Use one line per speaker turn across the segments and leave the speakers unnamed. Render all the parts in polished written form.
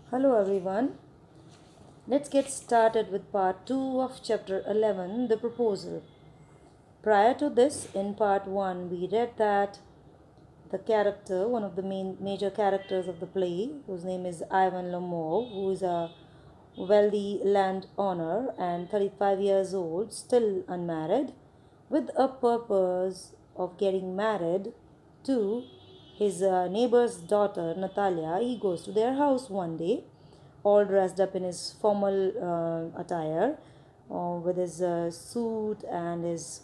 Hello everyone. Let's get started with part 2 of chapter 11, the proposal. Prior to this, in part 1, we read that the character, one of the major characters of the play, whose name is Ivan Lomov, who is a wealthy landowner and 35 years old, still unmarried, with a purpose of getting married to his neighbor's daughter Natalia. He goes to their house one day, all dressed up in his formal attire, with his suit and his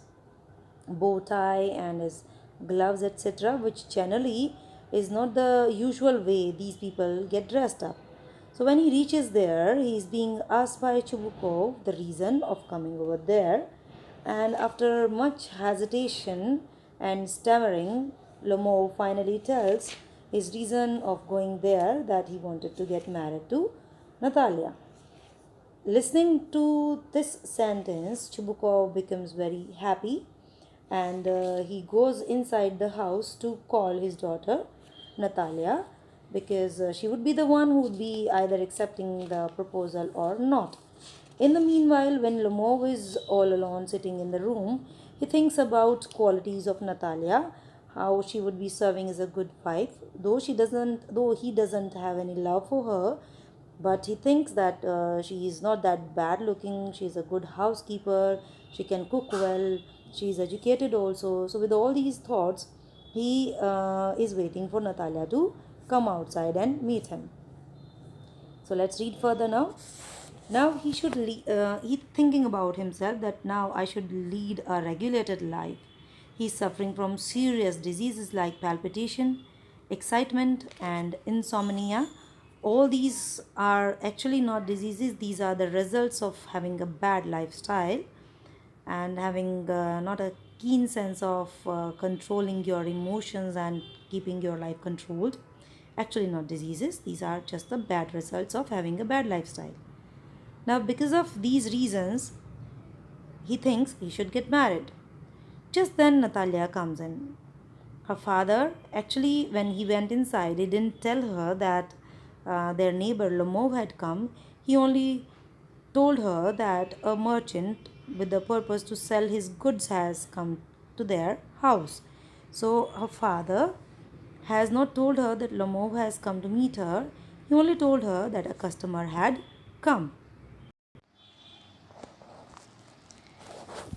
bow tie and his gloves, etc., which generally is not the usual way these people get dressed up. So when he reaches there, he is being asked by Chubukov the reason of coming over there, and after much hesitation and stammering, Lomov finally tells his reason of going there, that he wanted to get married to Natalia. Listening to this sentence, Chubukov becomes very happy, and he goes inside the house to call his daughter Natalia, because she would be the one who would be either accepting the proposal or not. In the meanwhile, when Lomov is all alone sitting in the room, he thinks about qualities of Natalia, how she would be serving as a good wife, though he doesn't have any love for her, but he thinks that she is not that bad looking. She is a good housekeeper, she can cook well, she is educated also. So with all these thoughts, he is waiting for Natalia to come outside and meet him. So let's read further now. Now he thinking about himself that now I should lead a regulated life. He's suffering from serious diseases like palpitation, excitement, and insomnia. All these are actually not diseases, these are the results of having a bad lifestyle and having not a keen sense of controlling your emotions and keeping your life controlled. Actually, not diseases, these are just the bad results of having a bad lifestyle. Now, because of these reasons, he thinks he should get married. Just then, Natalia comes in. Her father, actually, when he went inside, he didn't tell her that their neighbor Lomov had come. He only told her that a merchant with the purpose to sell his goods has come to their house. So her father has not told her that Lomov has come to meet her. He only told her that a customer had come.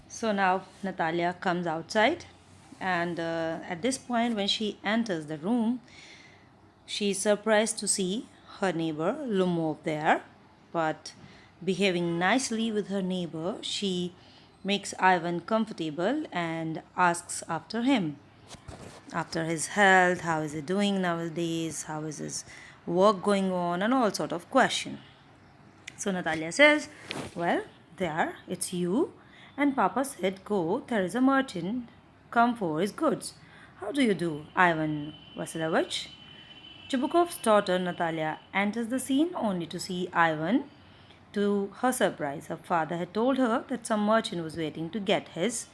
So now Natalia comes outside, and at this point, when she enters the room, she is surprised to see her neighbor Lumov there, but behaving nicely with her neighbor, she makes Ivan comfortable and asks after him, after his health, how is he doing nowadays, how is his work going on, and all sort of question. So Natalia says, well, there, it's you. And Papa said, go, there is a merchant, come for his goods. How do you do, Ivan Vasilovich? Chubukov's daughter Natalia enters the scene only to see Ivan. To her surprise, her father had told her that some merchant was waiting to get his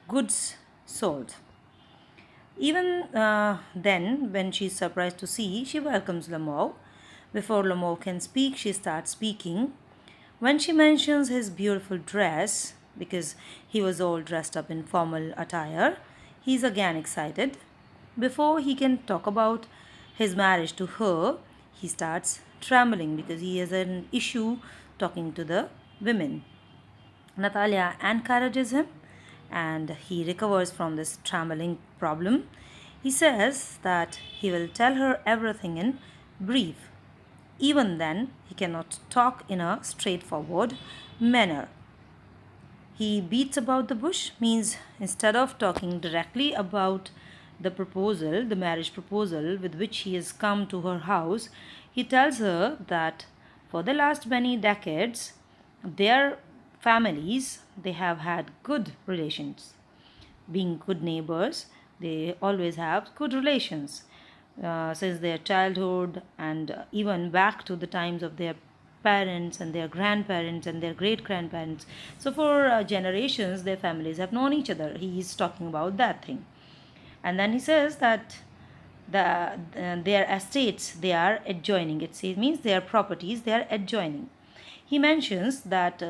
goods sold. Even then, when she is surprised to see, she welcomes Lomov. Before Lomov can speak, she starts speaking. When she mentions his beautiful dress, because he was all dressed up in formal attire, he is again excited. Before he can talk about his marriage to her, he starts trembling because he has an issue talking to the women. Natalia encourages him and he recovers from this trembling problem. He says that he will tell her everything in brief. Even then, he cannot talk in a straightforward manner. He beats about the bush, means instead of talking directly about the proposal, the marriage proposal with which he has come to her house, he tells her that for the last many decades, their families, they have had good relations. Being good neighbors, they always have good relations since their childhood, and even back to the times of their parents and their grandparents and their great grandparents. So, for generations, their families have known each other. He is talking about that thing. And then he says that their estates, they are adjoining. It means their properties, they are adjoining. He mentions that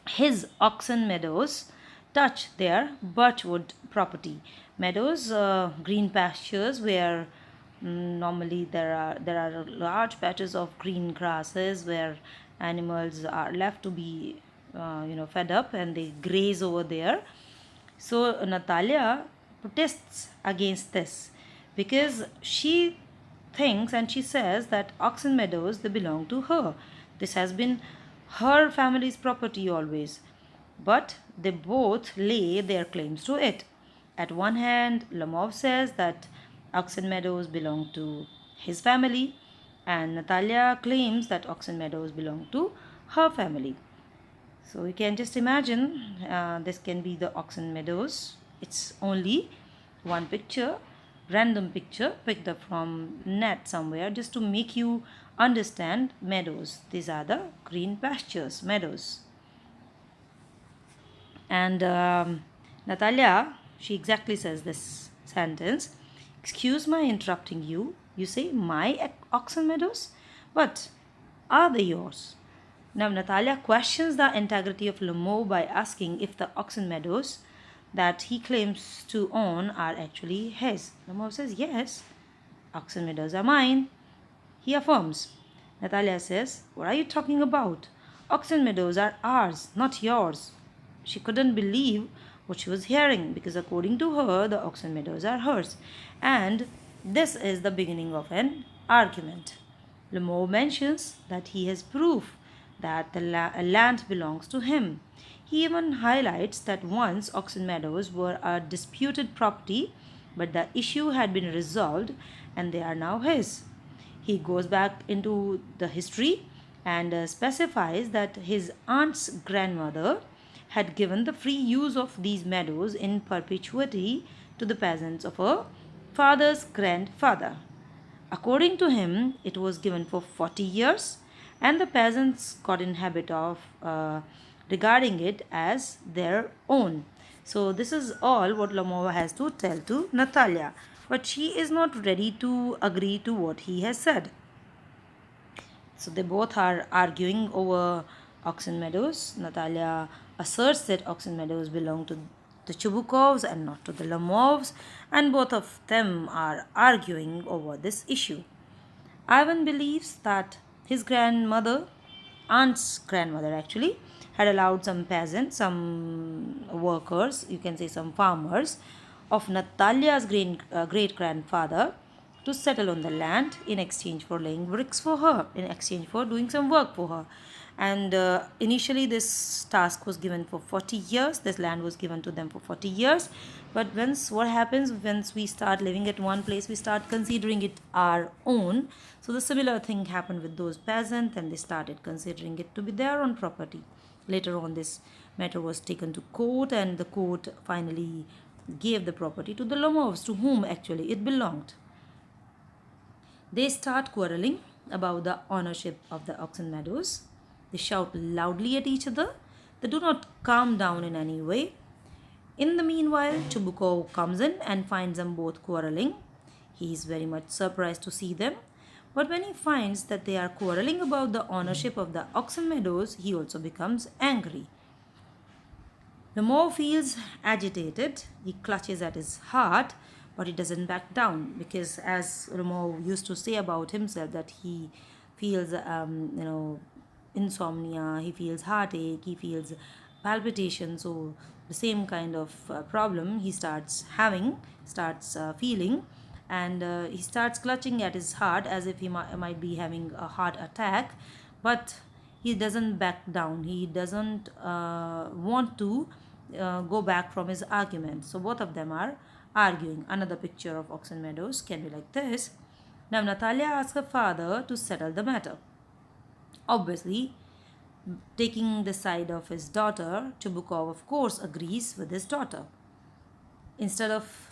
his oxen meadows touch their birchwood property. Meadows, green pastures where normally there are large patches of green grasses where animals are left to be fed up and they graze over there. So Natalia protests against this because she thinks and she says that oxen meadows, they belong to her. This has been her family's property always, but they both lay their claims to it. At one hand, Lomov says that oxen meadows belong to his family, and Natalia claims that oxen meadows belong to her family. So you can just imagine, this can be the oxen meadows. It's only one picture, random picture picked up from net somewhere just to make you understand meadows. These are the green pastures, meadows. And Natalia, she exactly says this sentence. Excuse my interrupting you. You say my oxen meadows? But are they yours? Now, Natalia questions the integrity of Lomov by asking if the oxen meadows that he claims to own are actually his. Lomov says, yes, oxen meadows are mine. He affirms. Natalia says, what are you talking about? Oxen meadows are ours, not yours. She couldn't believe what she was hearing because according to her, the oxen meadows are hers. And this is the beginning of an argument. Lomov mentions that he has proof that the land belongs to him. He even highlights that once oxen meadows were a disputed property, but the issue had been resolved and they are now his. He goes back into the history and specifies that his aunt's grandmother had given the free use of these meadows in perpetuity to the peasants of her father's grandfather. According to him, it was given for 40 years, and the peasants got in habit of regarding it as their own. So this is all what Lomova has to tell to Natalia, but she is not ready to agree to what he has said. So they both are arguing over oxen meadows. Natalia asserts that oxen meadows belong to the Chubukovs and not to the Lomovs, and both of them are arguing over this issue. Ivan believes that his grandmother, aunt's grandmother actually, had allowed some peasants, some workers, you can say some farmers, of Natalia's great grandfather to settle on the land in exchange for laying bricks for her, in exchange for doing some work for her. And initially, this task was given for 40 years. This land was given to them for 40 years. But what happens once we start living at one place, we start considering it our own. So the similar thing happened with those peasants, and they started considering it to be their own property. Later on, this matter was taken to court, and the court finally gave the property to the Lomovs, to whom actually it belonged. They start quarreling about the ownership of the oxen meadows. They shout loudly at each other. They do not calm down in any way. In the meanwhile, Chubukov comes in and finds them both quarreling. He is very much surprised to see them. But when he finds that they are quarreling about the ownership of the oxen meadows, he also becomes angry. Lomov feels agitated. He clutches at his heart, but he doesn't back down because, as Lomov used to say about himself, that he feels, insomnia, he feels heartache, he feels palpitation. So the same kind of problem he starts feeling, and he starts clutching at his heart as if he might be having a heart attack, but he doesn't back down. He doesn't want to go back from his argument. So both of them are arguing. Another picture of oxen meadows can be like this. Now Natalia asks her father to settle the matter. Obviously, taking the side of his daughter, Chubukov of course agrees with his daughter. Instead of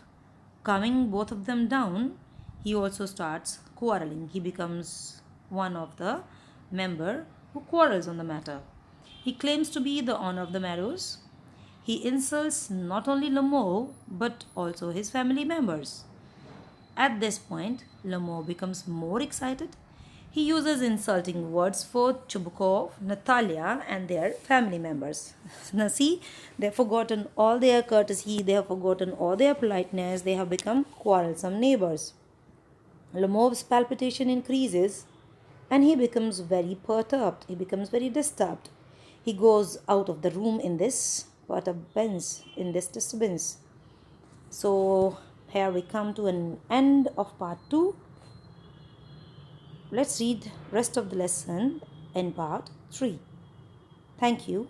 calming both of them down, he also starts quarreling. He becomes one of the member who quarrels on the matter. He claims to be the owner of the meadows. He insults not only Lomov but also his family members. At this point, Lemov becomes more excited. He uses insulting words for Chubukov, Natalia, and their family members. Now, see, they've forgotten all their courtesy, they have forgotten all their politeness, they have become quarrelsome neighbors. Lemov's palpitation increases and he becomes very perturbed. He becomes very disturbed. He goes out of the room in this perturbance, in this disturbance. So here we come to an end of part 2. Let's read rest of the lesson in part 3. Thank you.